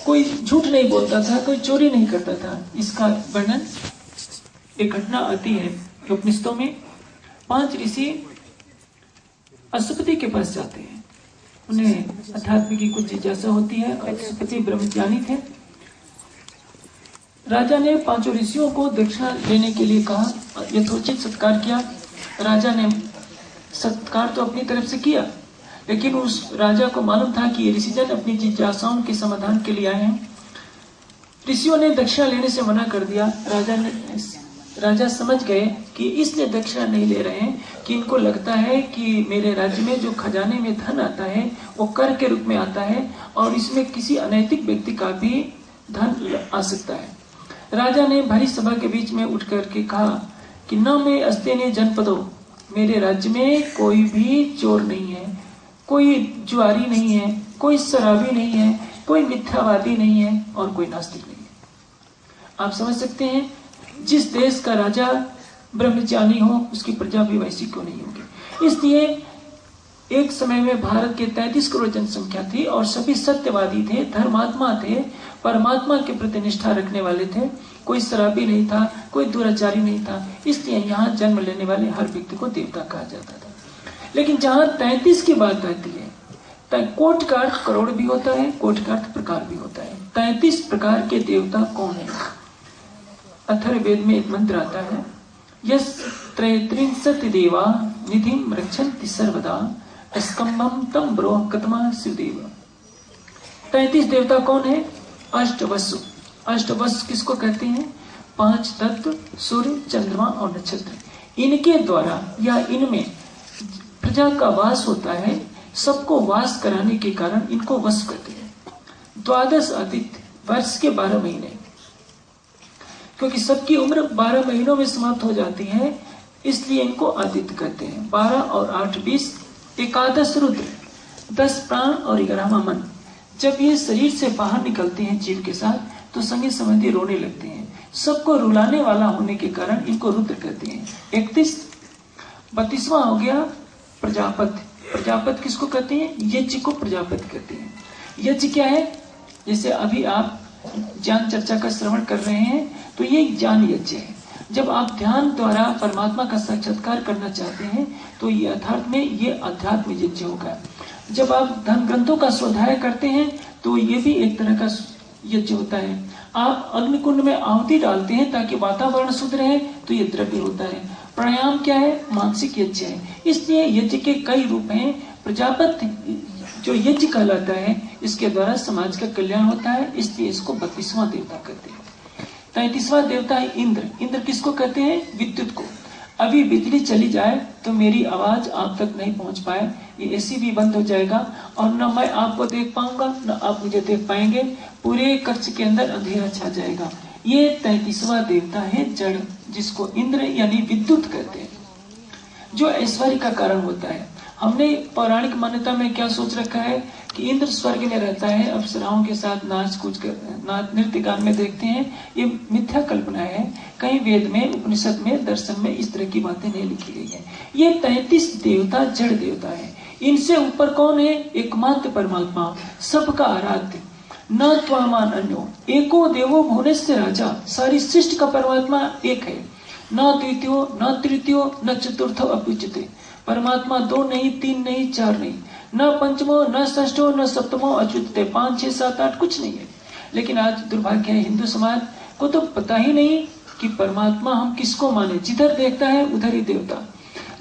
कोई झूठ नहीं बोलता था, कोई चोरी नहीं करता था। इसका वर्णन एक घटना आती है उपनिषदों में। 5 ऋषि अश्वपति के पास जाते हैं, उन्हें अध्यात्म की कुछ जिज्ञासा होती है। अश्वपति ब्रह्मज्ञानी थे। राजा ने 5 ऋषियों को दीक्षा लेने के लिए कहा, यथोचित सत्कार किया। राजा ने सत्कार तो अपनी तरफ से किया, लेकिन उस राजा को मालूम था कि ये ऋषिजन अपनी जिज्ञासाओं के समाधान के लिए आए हैं। ऋषियों ने दक्षिणा लेने से मना कर दिया। राजा समझ गए कि इसलिए दक्षिणा नहीं ले रहे हैं कि इनको लगता है कि मेरे राज्य में जो खजाने में धन आता है वो कर के रूप में आता है और इसमें किसी अनैतिक व्यक्ति का भी धन आ सकता है। राजा ने भरी सभा के बीच में उठ करके कहा कि न मैं अस्तेने जनपदों, मेरे राज्य में कोई भी चोर नहीं है, कोई जुआरी नहीं है, कोई शराबी नहीं है, कोई मिथ्यावादी नहीं है और कोई नास्तिक नहीं है। आप समझ सकते हैं, जिस देश का राजा ब्रह्मचारी हो उसकी प्रजा भी वैसी क्यों नहीं होगी। इसलिए एक समय में भारत के 33 करोड़ जनसंख्या थी और सभी सत्यवादी थे, धर्मात्मा थे, परमात्मा के प्रति निष्ठा रखने वाले थे। कोई शराबी नहीं था, कोई दुराचारी नहीं था। इसलिए यहाँ जन्म लेने वाले हर व्यक्ति को देवता कहा जाता था। लेकिन जहाँ 33 की बात आती है, कोट का अर्थ करोड़ भी होता है, कोट का अर्थ प्रकार भी होता है। 33 प्रकार के देवता कौन है? अथर्ववेद में एक मंत्र आता है, यस त्रयत्रिंशत् देवा निधिम रक्षन्ति सर्वदा स्कंभम तम ब्रोह कतमा शिवदेव। 33 देवता कौन है? अष्टवसु। अष्टवसु किसको कहते हैं? 5 तत्व, सूर्य, चंद्रमा और नक्षत्र। इनके द्वारा या इनमें प्रजा का वास होता है। सबको वास कराने के कारण इनको वश कहते हैं। 12 आदित्य, वर्ष के 12 महीने, क्योंकि सबकी उम्र 12 महीनों में समाप्त हो जाती है, इसलिए इनको आदित्य कहते हैं। 12 और 8 20। 11 रुद्र, 10 प्राण और 11वां मन। जब ये शरीर से बाहर निकलते हैं जीव के साथ तो संगी संबंधी रोने लगते हैं। सबको रुलाने वाला होने के कारण इनको रुद्र कहते हैं। 31। 32वां हो गया प्रजापति। प्रजापति किसको कहते हैं? यज्ञ को प्रजापति कहते हैं। यज्ञ क्या है? जैसे अभी आप ज्ञान चर्चा का श्रवण कर रहे हैं तो ये ज्ञान यज्ञ है। जब आप ध्यान द्वारा परमात्मा का साक्षात्कार करना चाहते हैं तो ये यथार्थ में ये अध्यात्म यज्ञ होगा। जब आप धर्म ग्रंथों का स्वाध्याय करते हैं तो ये भी एक तरह का यज्ञ होता है। आप अग्निकुंड में आहुति डालते हैं ताकि वातावरण शुद्ध रहे, तो ये द्रव्य होता है। प्राणायाम क्या है? मानसिक यज्ञ है। इसलिए यज्ञ के कई रूप हैं। प्रजापति जो यज्ञ कहलाता है, इसके द्वारा समाज का कल्याण होता है, इसलिए इसको 32वां देवता कहते हैं। 33वां देवता है इंद्र। इंद्र किसको कहते हैं? विद्युत को। अभी बिजली चली जाए तो मेरी आवाज आप तक नहीं पहुंच पाए, ये एसी भी बंद हो जाएगा और न मैं आपको देख पाऊंगा न आप मुझे देख पाएंगे। पूरे कक्ष के अंदर अंधेरा छा जाएगा। ये 33वां देवता है जड़, जिसको इंद्र यानी विद्युत कहते हैं, जो ऐश्वर्य का कारण होता है। हमने पौराणिक मान्यता में क्या सोच रखा है कि इंद्र स्वर्ग में रहता है, अप्सराओं के साथ नाच कूच कर नृत्य गान में देखते हैं। ये मिथ्या कल्पना है। कहीं वेद में, उपनिषद में, दर्शन में इस तरह की बातें नहीं लिखी गई है। ये 33 देवता जड़ देवता है। इनसे ऊपर कौन है? एकमात्र परमात्मा, सबका आराध्य। न त्वामान अन्यो एको देवो भुवनस्य राजा। सारी सृष्टि का परमात्मा एक है। न द्वितीयो न तृतीयो न चतुर्थो अप्युच्यते। परमात्मा 2 नहीं, 3 नहीं, 4 नहीं, न पंचमो न षष्ठो न सप्तमो अच्युतते। 5 6 7 8 कुछ नहीं है। लेकिन आज दुर्भाग्य है, हिंदू समाज को तो पता ही नहीं कि परमात्मा हम किसको माने। जिधर देखता है उधर ही देवता।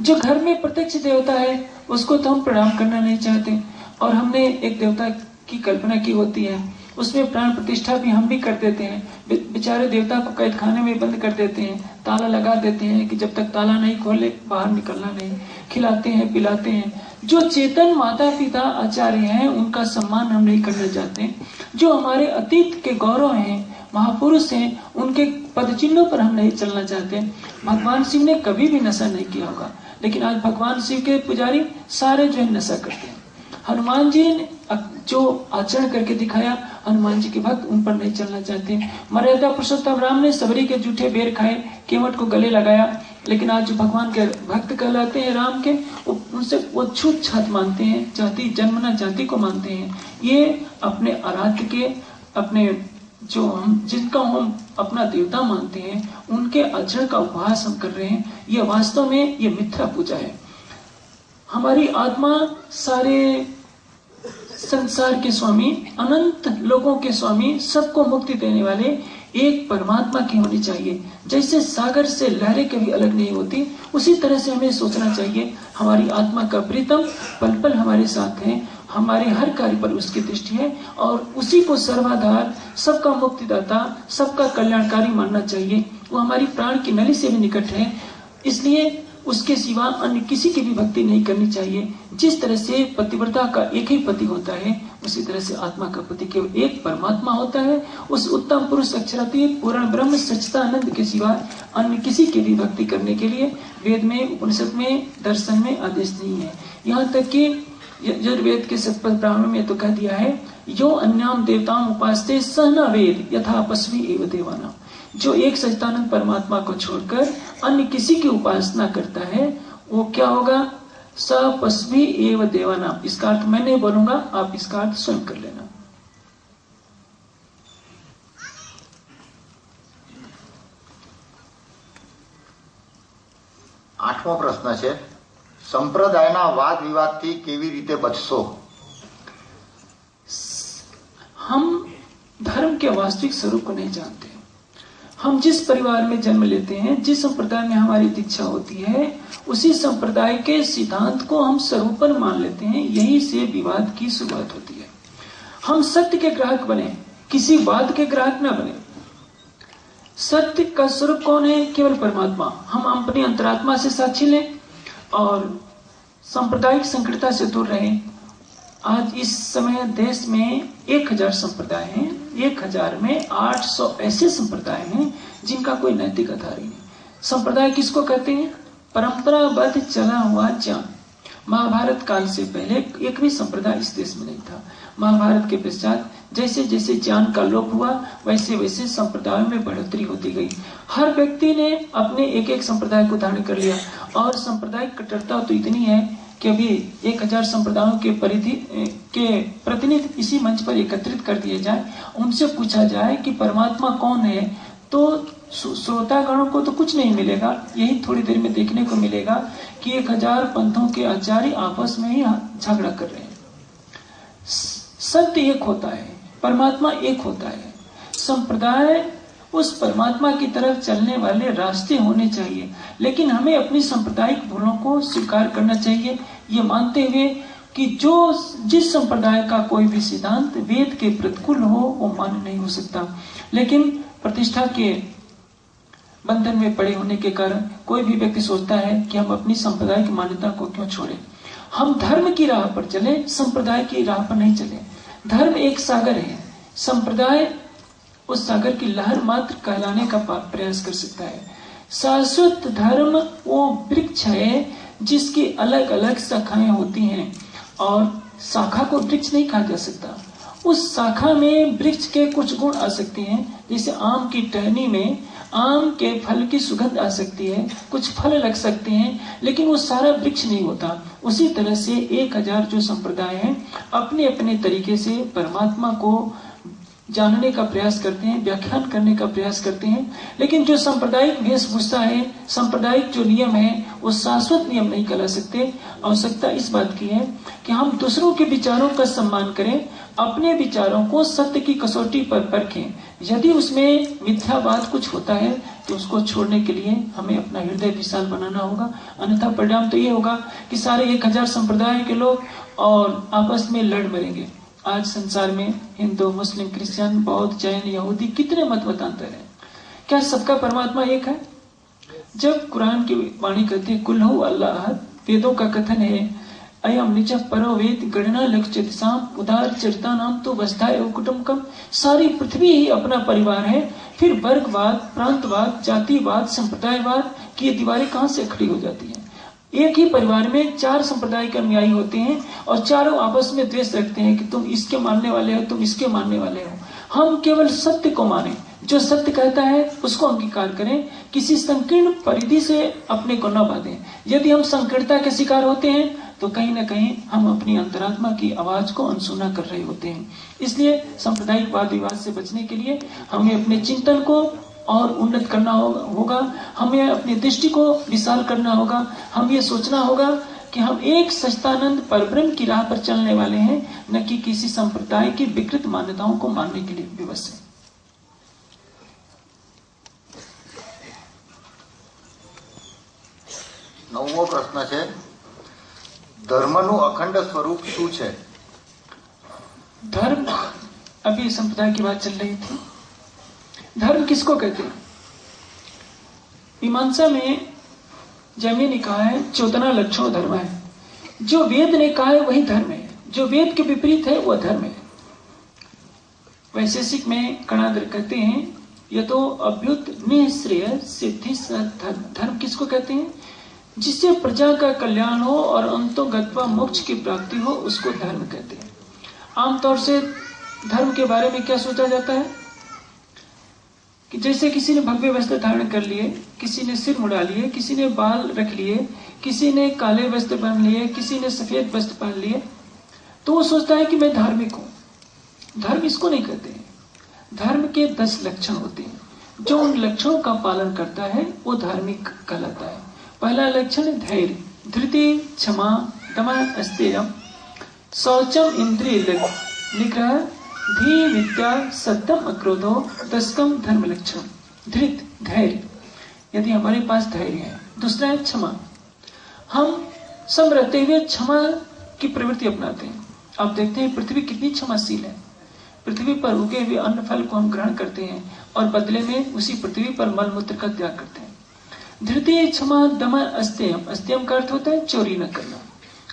जो घर में प्रत्यक्ष देवता है उसको तो हम प्रणाम करना नहीं चाहते, और हमने एक देवता की कल्पना की होती है, उसमें प्राण प्रतिष्ठा भी हम भी कर देते हैं। बेचारे देवता को कैद खाने में बंद कर देते हैं, ताला लगा देते हैं कि जब तक ताला नहीं खोले बाहर निकलना नहीं। खिलाते हैं, पिलाते हैं। जो चेतन माता पिता आचार्य हैं उनका सम्मान हम नहीं करना चाहते। जो हमारे अतीत के गौरव हैं, महापुरुष हैं, उनके पद चिन्हों पर हम नहीं चलना चाहते। भगवान शिव ने कभी भी नशा नहीं किया होगा, लेकिन आज भगवान शिव के पुजारी सारे जो है नशा करते हैं। हनुमान जी ने जो आचरण करके दिखाया, हनुमान जी के भक्त उन पर नहीं चलना चाहते। मर्यादा पुरुषोत्तम राम ने सबरी के जूठे बेर खाए, केवट को गले लगाया, लेकिन आज जो भगवान के भक्त कहलाते हैं राम के, उनसे वो छूत छात मानते हैं, जाति जन्मना जाति को मानते हैं। ये अपने आराध्य के अपने जो हम जिनका हम अपना देवता मानते हैं उनके आचरण का उपहास हम कर रहे हैं, यह वास्तव में ये मिथ्या पूजा है। हमारी आत्मा सारे संसार के स्वामी, अनंत लोगों के स्वामी, सबको मुक्ति देने वाले एक परमात्मा की होनी चाहिए। जैसे सागर से लहरें कभी अलग नहीं होती, उसी तरह से हमें सोचना चाहिए हमारी आत्मा का प्रीतम पल पल हमारे साथ है, हमारे हर कार्य पर उसकी दृष्टि है और उसी को सर्वाधार, सबका मुक्तिदाता, सबका कल्याणकारी मानना चाहिए। वो हमारी प्राण की नली से भी निकट है, इसलिए उसके सिवा अन्य किसी की भी भक्ति नहीं करनी चाहिए। जिस तरह से पतिव्रता का एक ही पति होता है, उसी तरह से आत्मा का पति केवल एक परमात्मा होता है। उस उत्तम पुरुष अक्षरातीत पूर्ण ब्रह्म सच्चिदानंद के सिवा अन्य किसी की भी भक्ति करने के लिए वेद में, उपनिषद में, दर्शन में आदेश नहीं है। यहाँ तक कि यजुर्वेद के शतपथ ब्राह्मण में तो कह दिया है, यो अन्याम देवताम उपास्ते स न वेद यथा पश्वी एव देवानाम। जो एक सच्चिदानंद परमात्मा को छोड़कर अन्य किसी की उपासना करता है, वो क्या होगा? सपस्वी एव देवानाम। इसका अर्थ मैं नहीं बोलूंगा, आप इसका अर्थ स्वयं कर लेना। आठमो प्रश्न है, संप्रदायना वाद विवाद थी केवी रीते बचशो? हम धर्म के वास्तविक स्वरूप को नहीं जानते। हम जिस परिवार में जन्म लेते हैं, जिस संप्रदाय में हमारी दीक्षा होती है, उसी संप्रदाय के सिद्धांत को हम स्वरूपन मान लेते हैं। यही से विवाद की शुरुआत होती है। हम सत्य के ग्राहक बने, किसी वाद के ग्राहक ना बने। सत्य का स्वरूप कौन है? केवल परमात्मा। हम अपनी अंतरात्मा से साक्षी लें और सांप्रदायिक संकीर्णता से दूर रहें। आज इस समय देश में 1000 संप्रदाय हैं। 1000 में 800 ऐसे संप्रदाय हैं जिनका कोई नैतिक आधार ही नहीं। संप्रदाय किसको कहते हैं? परंपराबद्ध चला हुआ ज्ञान। महाभारत काल से पहले एक भी संप्रदाय इस देश में नहीं था। महाभारत के पश्चात जैसे जैसे ज्ञान का लोप हुआ, वैसे वैसे संप्रदायों में बढ़ोतरी होती गई। हर व्यक्ति ने अपने एक एक संप्रदाय को धारण कर लिया और सांप्रदायिक कट्टरता तो इतनी है कि अभी 1000 संप्रदायों के प्रतिनिधि इसी मंच पर एकत्रित कर दिए जाए, उनसे पूछा जाए कि परमात्मा कौन है, तो श्रोतागणों को तो कुछ नहीं मिलेगा। यही थोड़ी देर में देखने को मिलेगा कि 1000 पंथों के आचार्य आपस में ही झगड़ा कर रहे हैं। सत्य एक होता है, परमात्मा एक होता है। संप्रदाय उस परमात्मा की तरफ चलने वाले रास्ते होने चाहिए, लेकिन हमें अपनी सांप्रदायिक भूलों को स्वीकार करना चाहिए, ये मानते हुए कि जिस संप्रदाय का कोई भी सिद्धांत वेद के प्रतिकूल हो, वो मान्य नहीं हो सकता। लेकिन प्रतिष्ठा के बंधन में पड़े होने के कारण कोई भी व्यक्ति सोचता है कि हम अपनी सांप्रदायिक मान्यता को क्यों छोड़े। हम धर्म की राह पर चले, संप्रदाय की राह पर नहीं चले। धर्म एक सागर है, संप्रदाय उस सागर की लहर मात्र कहलाने का प्रयास कर सकता है। शाश्वत धर्म वो वृक्ष है जिसकी अलग अलग शाखाएं होती हैं और शाखा को वृक्ष नहीं कहा जा सकता। उस शाखा में वृक्ष के कुछ गुण आ सकते हैं, जैसे आम की टहनी में आम के फल की सुगंध आ सकती है, कुछ फल लग सकते हैं, लेकिन वो सारा वृक्ष नहीं होता। उसी तरह से 1000 जो संप्रदाय हैं अपने अपने तरीके से परमात्मा को जानने का प्रयास करते हैं, व्याख्यान करने का प्रयास करते हैं, लेकिन जो सांप्रदायिक वेशभूषा है, सांप्रदायिक जो नियम है, वो शाश्वत नियम नहीं कहला सकते। आवश्यकता इस बात की है कि हम दूसरों के विचारों का सम्मान करें, अपने विचारों को सत्य की कसौटी पर परखें। यदि उसमें मिथ्यावाद कुछ होता है तो उसको छोड़ने के लिए हमें अपना हृदय विशाल बनाना होगा, अन्यथा परिणाम तो ये होगा कि सारे 1000 संप्रदाय के लोग और आपस में लड़ मरेंगे। आज संसार में हिंदू, मुस्लिम, क्रिश्चियन, बौद्ध, जैन, यहूदी कितने मत मतांतर है। क्या सबका परमात्मा एक है? जब कुरान की वाणी कहती है कुल हु अल्लाह अहद, वेदों का कथन है अयम निज परो वेद गणना लक्ष्यम उदार चरिता नाम तो वस्ता एवं कुटुंबकम। सारी पृथ्वी ही अपना परिवार है। फिर वर्गवाद, प्रांतवाद, जातिवाद, संप्रदायवाद की दीवारें कहां से खड़ी हो जाती हैं? एक ही परिवार में 4 संप्रदाय के अनुयायी होते हैं और चारों आपस में द्वेष रखते हैं कि तुम इसके मानने वाले हो, तुम इसके मानने वाले हो। हम केवल सत्य को माने, जो सत्य कहता है उसको अंगीकार करें, किसी संकीर्ण परिधि से अपने को न बांधें। यदि हम संकीर्णता के शिकार होते हैं तो कहीं ना कहीं हम अपनी अंतरात्मा की आवाज को अनसुना कर रहे होते हैं। इसलिए सांप्रदायिक वाद विवाद से बचने के लिए हमें अपने चिंतन को और उन्नत करना होगा, हमें अपनी दृष्टि को विशाल करना होगा। हम ये सोचना होगा कि हम एक सच्चिदानंद परब्रह्म की राह पर चलने वाले हैं, न कि किसी संप्रदाय की विकृत मान्यताओं को मानने के लिए विवश है। नवमो प्रश्न है, धर्मનું अखंड स्वरूप શું છે? धर्म, अभी संप्रदाय की बात चल रही थी। धर्म किसको कहते हैं? मीमांसा में जैमिनी ने कहा है 14 लक्षण धर्म है। जो वेद ने कहा है वही धर्म है, जो वेद के विपरीत है वह धर्म है। वैशेषिक में कणादर कहते हैं यह तो अभ्युत निःश्रेय सिद्धि धर्म। धर्म किसको कहते हैं? जिससे प्रजा का कल्याण हो और अंतो गत्वा मोक्ष की प्राप्ति हो, उसको धर्म कहते हैं। आमतौर से धर्म के बारे में क्या सोचा जाता है कि जैसे किसी ने भव्य वस्त्र धारण कर लिए, किसी ने सिर मुड़ा लिए, किसी ने बाल रख लिए, किसी ने काले वस्त्र पहन लिए, किसी ने सफेद वस्त्र पहन लिए, तो वो सोचता है कि मैं धार्मिक हूं। धर्म इसको नहीं कहते हैं। धर्म के 10 लक्षण होते हैं। जो उन लक्षणों का पालन करता है वो धार्मिक कहलाता है। पहला लक्षण धैर्य, धृति, क्षमा, दमा, अस्तेयम, शौचम, इंद्रिय निग्रह, धी, विद्या, सत्यम, अक्रोधो, दशकम धर्म लक्षण। धृत, धैर्य, यदि हमारे पास धैर्य है। दूसरा है क्षमा, हम सब रहते हुए क्षमा की प्रवृत्ति अपनाते हैं। आप देखते हैं पृथ्वी कितनी क्षमाशील है। पृथ्वी पर उगे हुए अन्न फल को हम ग्रहण करते हैं और बदले में उसी पृथ्वी पर मल मूत्र का त्याग करते हैं। धृतीय, क्षमा, दमा, अस्तेयम। अस्तेयम का अर्थ होता है चोरी न करना।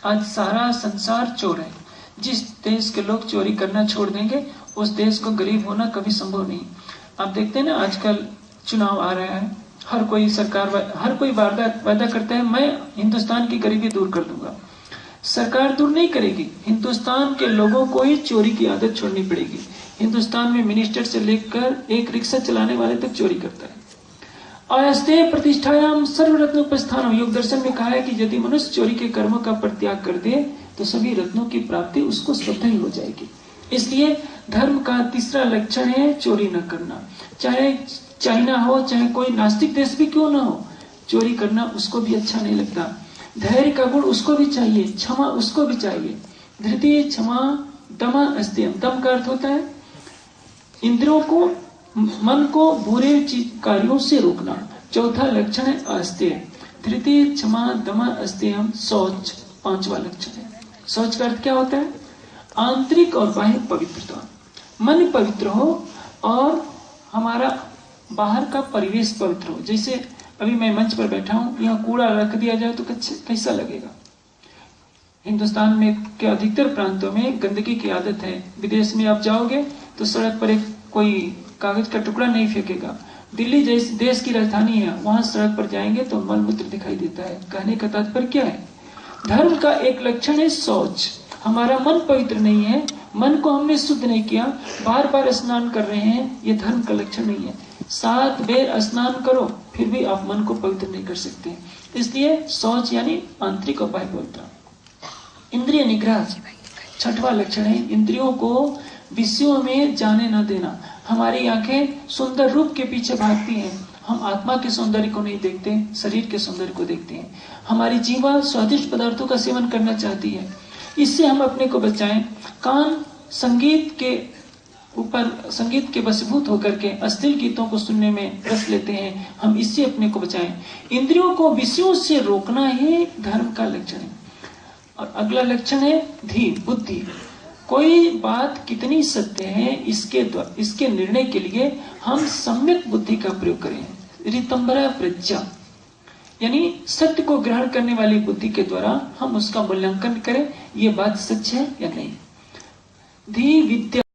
आज सारा संसार चोर है। जिस देश के लोग चोरी करना छोड़ देंगे उस देश को गरीब होना कभी संभव नहीं। आप देखते हैं ना, आजकल चुनाव आ रहा है, हर कोई सरकार, हर कोई वादा करता है मैं हिंदुस्तान की गरीबी दूर कर दूंगा। सरकार दूर नहीं करेगी, हिंदुस्तान के लोगों को ही चोरी की आदत छोड़नी पड़ेगी। हिंदुस्तान में मिनिस्टर से लेकर एक रिक्शा चलाने वाले तक चोरी करता है। अयस्ते प्रतिष्ठायाम सर्वरत्न उपस्थानम। योग दर्शन में कहा है कि यदि मनुष्य चोरी के कर्मों का परित्याग कर दे तो सभी रत्नों की प्राप्ति उसको स्वतः ही हो जाएगी। इसलिए धर्म का तीसरा लक्षण है चोरी न करना। चाहे चाइना हो, चाहे कोई नास्तिक देश भी क्यों ना हो, चोरी करना उसको भी अच्छा नहीं लगता। धैर्य का गुण उसको भी चाहिए, क्षमा उसको भी चाहिए। धृति, क्षमा, दमा, अस्तेयम। दम का अर्थ होता है इंद्रियों को, मन को बुरे कार्यों से रोकना। चौथा लक्षण है अस्तेय। धृति, क्षमा, दमा, अस्तेयम, शौच पांचवा लक्षण है। शौच का अर्थ क्या होता है? आंतरिक और बाह्य पवित्रता। मन पवित्र हो और हमारा बाहर का परिवेश पवित्र हो। जैसे अभी मैं मंच पर बैठा हूं, यहाँ कूड़ा रख दिया जाए तो कैसा लगेगा? हिंदुस्तान में के अधिकतर प्रांतों में गंदगी की आदत है। विदेश में आप जाओगे तो सड़क पर एक कोई कागज का टुकड़ा नहीं फेंकेगा। दिल्ली जैसे देश की राजधानी है, वहां सड़क पर जाएंगे तो मल मूत्र दिखाई देता है। कहने का तात्पर्य क्या है? धर्म का एक लक्षण है शौच। हमारा मन पवित्र नहीं है, मन को हमने शुद्ध नहीं किया, बार बार स्नान कर रहे हैं, ये धर्म का लक्षण नहीं है। 7 बार स्नान करो फिर भी आप मन को पवित्र नहीं कर सकते। इसलिए शौच यानी आंतरिक और बाह्य पवित्रता। इंद्रिय निग्रह छठवा लक्षण है इंद्रियों को विषयों में जाने न देना। हमारी आंखें सुंदर रूप के पीछे भागती हैं, हम आत्मा के सौंदर्य को नहीं देखते, शरीर के सौंदर्य को देखते हैं। हमारी जीवा स्वादिष्ट पदार्थों का सेवन करना चाहती है, इससे हम अपने को बचाएं। कान संगीत के वशीभूत होकर के अश्लील गीतों को सुनने में रस लेते हैं, हम इससे अपने को बचाएं। इंद्रियों को विषयों से रोकना ही धर्म का लक्षण है। और अगला लक्षण है धी, बुद्धि। कोई बात कितनी सत्य है इसके निर्णय के लिए हम सम्यक बुद्धि का प्रयोग करें। ऋतंबरा प्रज्ञा यानी सत्य को ग्रहण करने वाली बुद्धि के द्वारा हम उसका मूल्यांकन करें, ये बात सच है या नहीं। धी, विद्या